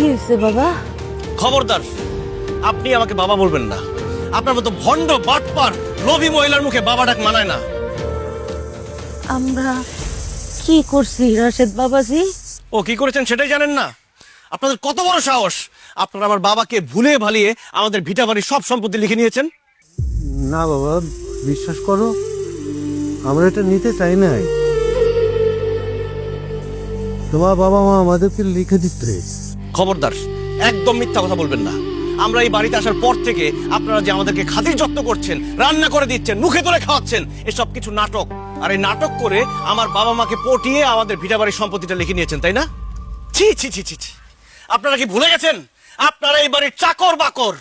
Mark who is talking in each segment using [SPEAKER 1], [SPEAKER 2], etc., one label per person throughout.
[SPEAKER 1] হয়েছে বাবা?
[SPEAKER 2] খবরদার, আপনি আমাকে বাবা বলবেন না। আপনার মতো ভণ্ড বাটপার লোভী মহিলার মুখে বাবা ডাক মানায় না।
[SPEAKER 1] আমরা কি করছি রাশেদ বাবাজি?
[SPEAKER 2] ও কি করেছেন সেটাই জানেন না? আপনাদের কত বড় সাহস! আপনারা আমার বাবাকে ভুলে ভালিয়ে আমাদের ভিটা বাড়ির সব সম্পত্তি লিখে নিয়েছেন।
[SPEAKER 3] না বাবা, বিশ্বাস করো, আমরা এটা নিতে চাই নাই। তোমার বাবা মা আমাদেরকে লিখে দিতে।
[SPEAKER 2] খবরদার, একদম মিথ্যা কথা বলবেন না। আমরা এই বাড়িতে আসার পর থেকে আপনারা যে আমাদেরকে খাতির যত্ন করছেন, রান্না করে দিচ্ছেন, মুখে তুলে খাওয়াচ্ছেন, এসব কিছু নাটক। আর এই নাটক করে আমার বাবা মাকে পটিয়ে আমাদের ভিটা বাড়ির সম্পত্তিটা লিখে নিয়েছেন, তাই না? ছি ছি ছি ছি ছি। আপনারা কি ভুলে গেছেন আপনারা এই বাড়ির চাকর বাকর?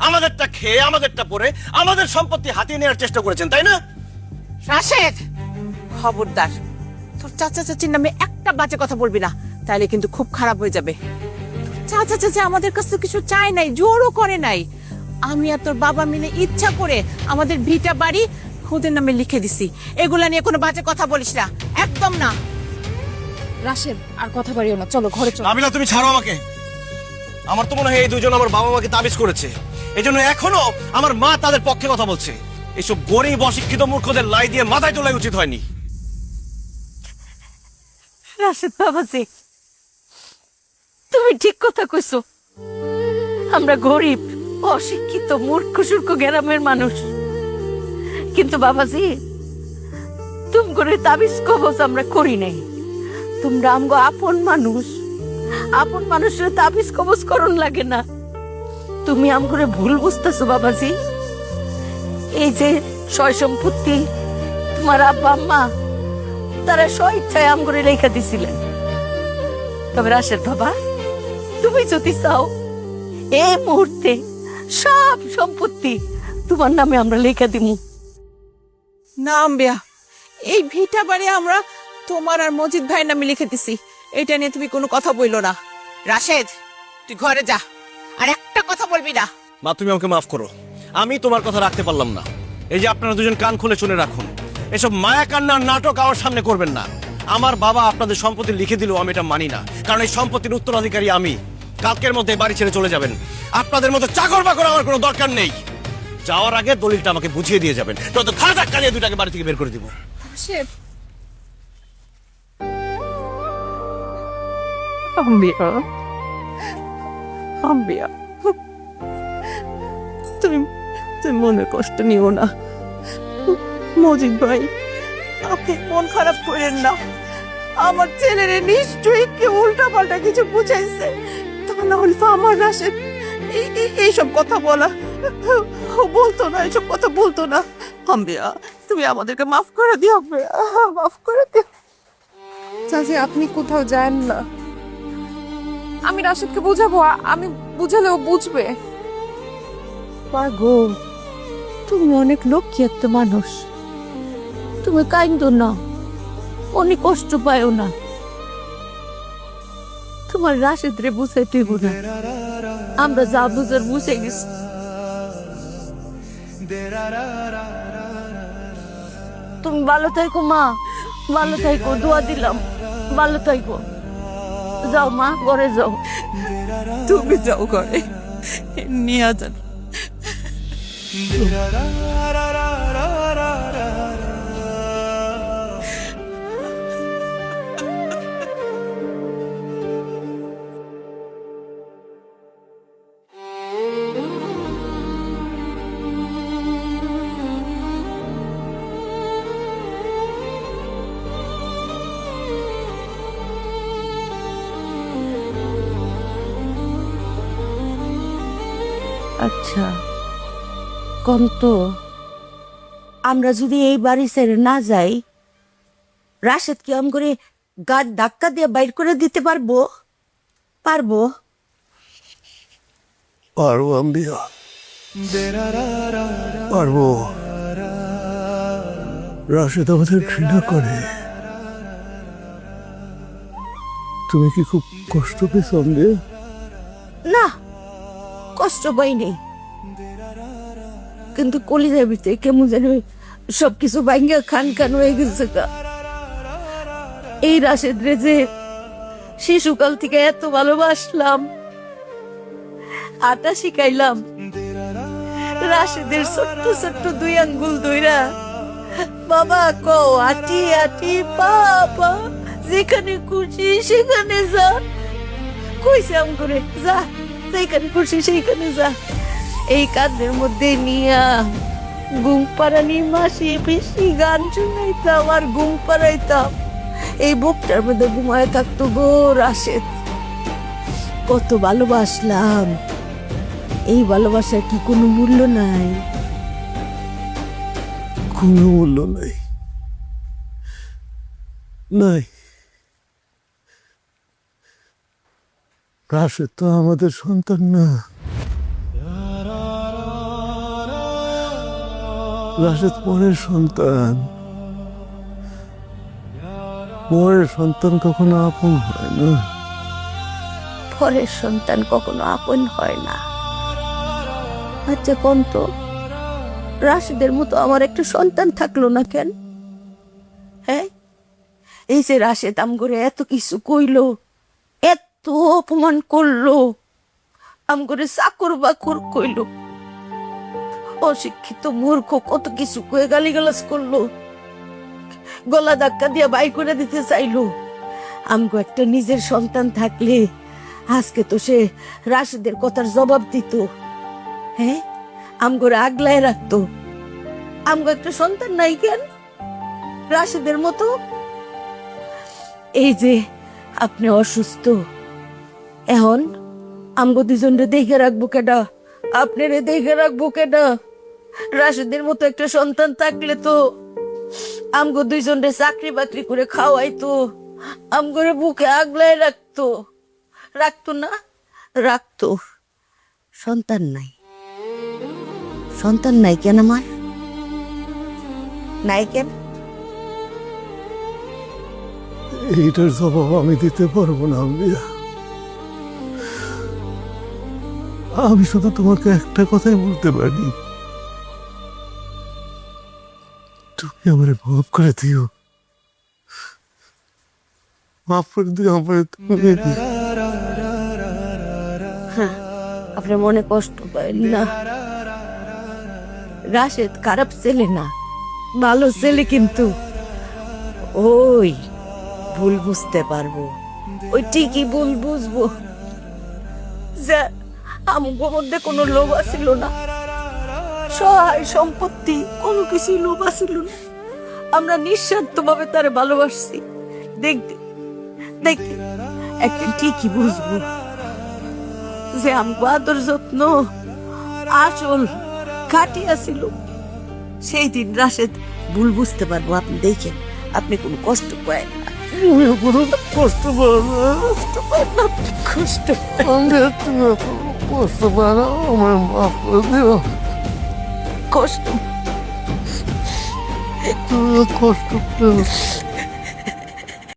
[SPEAKER 2] আমাদেরটা খেয়ে, আমাদেরটা পরে, আমাদের সম্পত্তি হাতিয়ে নেওয়ার চেষ্টা করেছেন, তাই না?
[SPEAKER 4] রাশেদ, খবরদার, তোর চাচা চাচির নামে একটা বাজে কথা বলবি না, তাহলে কিন্তু খুব খারাপ হয়ে যাবে। চাচা চাচা আমাদের কাছে কিছু চায় নাই, জোরও করে নাই। আমি আর তোর বাবা মিলে ইচ্ছা করে আমাদের ভিটা বাড়ি ওদের নামে লিখে দিছি। এগুলা নিয়ে কোনো বাজে কথা বলিস না, একদম না।
[SPEAKER 5] রাশেদ, আর কথা বাড়িও না, চলো ঘরে চলো।
[SPEAKER 2] নাবিলা, তুমি ছাড়ো আমাকে। আমার তো মনে হয় এই দুজন আমার বাবা মাকে তাবিজ করেছে, এই জন্য এখনো আমার মা তাদের পক্ষে কথা বলছে। এসব গরিব অশিক্ষিত মূর্খদের লাই দিয়ে মাথায় তোলা উচিত হয়নি।
[SPEAKER 1] রাশেদ বাবাজি, তুমি ঠিক কথা কইছো। আমরা গরিব, অশিক্ষিত, মূর্খ সূর্খ গ্রামের মানুষ, কিন্তু বাবাজি তুমি করে তাবিজ কবজ আমরা করি নাই। তোমরা আমগো আপন মানুষ, আপন মানুষের তাবিজ কবজ করন লাগে না। তুমি আমগরে ভুল বুঝতেছো বাবাজি। এই যে সয় সম্পত্তি তোমার আব্বা আম্মা তারা স্বেচ্ছায় আমগরে রেখা দিছিলেন। তবে রাশেদ বাবা, তুমি যদি চাও এই মুহূর্তে সব সম্পত্তি তোমার নামে আমরা লেখা দিমু।
[SPEAKER 4] না আম্বিয়া, এই ভিটা বাড়ি আমরা তোমার আর মজিদ ভাইয়ের নামে লিখে দিছি, এটা নিয়ে তুমি কোনো কথা বইলো না। রাশেদ, তুই ঘরে যা, আর একটা কথা বলবি না।
[SPEAKER 2] মা, তুমি আমাকে মাফ করো, আমি তোমার কথা রাখতে পারলাম না। এই যে আপনারা দুজন কান খুলে শুনে রাখুন, এসব মায়া কান্নার নাটক আমার সামনে করবেন না। আমার বাবা আপনাদের সম্পত্তি লিখে দিলেও আমি এটা মানি না, কারণ এই সম্পত্তির উত্তরাধিকারী আমি। কালকের মধ্যে বাড়ি ছেড়ে চলে যাবেন। আপনাদের মতো চাকর বাকর আমার কোনো দরকার নেই। যাওয়ার আগে দলিলটা আমাকে বুঝিয়ে দিয়ে যাবেন, তো খারাপ ধাক্কা দিয়ে দুটাকে বাড়ি থেকে বের করে দিব।
[SPEAKER 5] রাশেদ,
[SPEAKER 4] আম্বিয়া, আম্বিয়া, তুমি তুমি মনে কষ্ট নিও না। মজিদ ভাই, আপনি মন খারাপ করেন না। আমার ছেলের নিশ্চয়ই কেউ উল্টা পাল্টা কিছু বুঝাইছে, তা না হলে তো আমার রাশেদ এইসব কথা বলা বলতো না, এইসব কথা বলতো না। আম্বিয়া, তুমি আমাদেরকে মাফ করে দিও, আম্বিয়া, মাফ করে দিও।
[SPEAKER 5] চাচি আপনি কোথাও যান না, আমি রাশেদকে বুঝাবো, আমি বুঝালেও বুঝবে।
[SPEAKER 1] পাগো, তুমি অনেক লক্ষ্মী একটা মানুষ, তুমি কাইন্দ না, অনেক কষ্ট পায়ও না। তোমার রাশেদ রে বুঝাইতে হইব না, আমরা যা বুঝার বুঝে গেছি। তুমি ভালো থাকো মা, ভালো থাকো, দোয়া দিলাম, ভালো থাকো। যাও মা, ঘরে যাও।
[SPEAKER 4] তুমি যাও ঘরে, নিয়ে যান।
[SPEAKER 1] আচ্ছা কন্ত, আমরা যদি এই বাড়ি ছেড়ে না যাই, রাশেদ কি আম করে গাছ ধাক্কা দিয়ে বাইর করে দিতে পারবো? পারবো?
[SPEAKER 3] পারবো আম্বিয়া, পারবো। রাশেদ আমাদের ঘৃণা করে। তুমি কি খুব কষ্ট পেয়েছ আম্বিয়া?
[SPEAKER 1] না, কষ্ট পাইনি, কিন্তু কলিজার ভিতরে কেমন যেন সবকিছু ভাঙ্গা খান খান হয়ে গেছে। এই রাশেদ রে যে শিশুকাল থেকে এত ভালোবাসলাম, আটা শিখাইলাম, রাশেদের ছোট্ট ছোট্ট 2 আঙ্গুল ধইরা বাবা কও আটি আটি বাবা, যেখানে খুশি সেখানে যা। কইছে আম করে যা, যেখানে খুশি সেইখানে যা। এই কাঁধের মধ্যে নিয়া ঘুম পাড়ানি মাসি পিসি গান শুনাইতাম আর ঘুম পাড়াইতাম। এই বুকটার মধ্যে ঘুমায় থাকতো গো রাশেদ। কত ভালোবাসলাম। এই ভালোবাসার কি কোনো মূল্য নাই?
[SPEAKER 3] কোনো মূল্য নাই, নাই। রাশেদ তো আমাদের সন্তান না। রাশেদ পরের সন্তান। পরের সন্তান কখনো আপন হয় না।
[SPEAKER 1] পরের সন্তান কখনো আপন হয় না। আচ্ছা কোন তো, রাশেদের মতো আমার একটা সন্তান থাকলো না কেন? হ্যাঁ, এই যে রাশেদ আম করে এত কিছু কইলো, এত অপমান করলো, আম করে চাকর বাকর কইলো, অশিক্ষিত মূর্খ কত কিছু কয়ে গালিগালাজ করলো, গলা ধাক্কা দিয়া বাই করে দিতে চাইলো। আমগো একটা নিজের সন্তান থাকলে আজকে তো সে রাশেদের কথার জবাব দিত। হ্যাঁ, আমগোরে আগলায় রাখতো। আমগো একটা সন্তান নাই কেন রাশেদের মতো? এই যে আপনি অসুস্থ, এখন আমগো 2 জনরে দেখে রাখবো কেডা? আপনারে দেখে রাখবো কেডা? রাশেদের মতো একটা সন্তান থাকলে তো আমগো 2 জনরে চাকরি বাকরি করে খাওয়াইতো, আমগোরে বুকে আগলায় রাখতো। রাখতো না? রাখতো। সন্তান নাই, সন্তান নাই কেন আমার? নাই কেন?
[SPEAKER 3] এইটার জবাব আমি দিতে পারবো না আম্বিয়া। আমি শুধু তোমাকে একটা কথাই বলতে পারি, তুমি আমার মাফ করে দিও, মাফ করে দিও আমার। তুমি
[SPEAKER 1] আপনার মনে কষ্ট পায় না। রাশেদ খারাপ ছেলে না, ভালো ছেলে, কিন্তু ওই ভুল বুঝতে পারবো, ওই ঠিকই ভুল বুঝবো যে আমগোর মধ্যে কোনো লোভ ছিল না, সহায় সম্পত্তি কোনো কিছু লোভ ছিল না। আমরা নিঃস্বার্থ ভাবে তারে ভালোবাসছি। দেখতে দেখতে একদিন ঠিকই বুঝবো যে আমগো আদর যত্ন আসল খাটিয়া ছিল। সেই দিন রাশেদ ভুল বুঝতে পারবো। আপনি দেখেন, আপনি কোনো কষ্ট পায় না।
[SPEAKER 3] তুমিও কোনো কষ্ট পাও না,
[SPEAKER 1] কষ্ট
[SPEAKER 3] আম্বিয়া, তুমিও কোনো কষ্ট পাও না, আমার মাফ করে দিও।
[SPEAKER 1] কষ্ট
[SPEAKER 3] তুমিও কষ্ট পেও।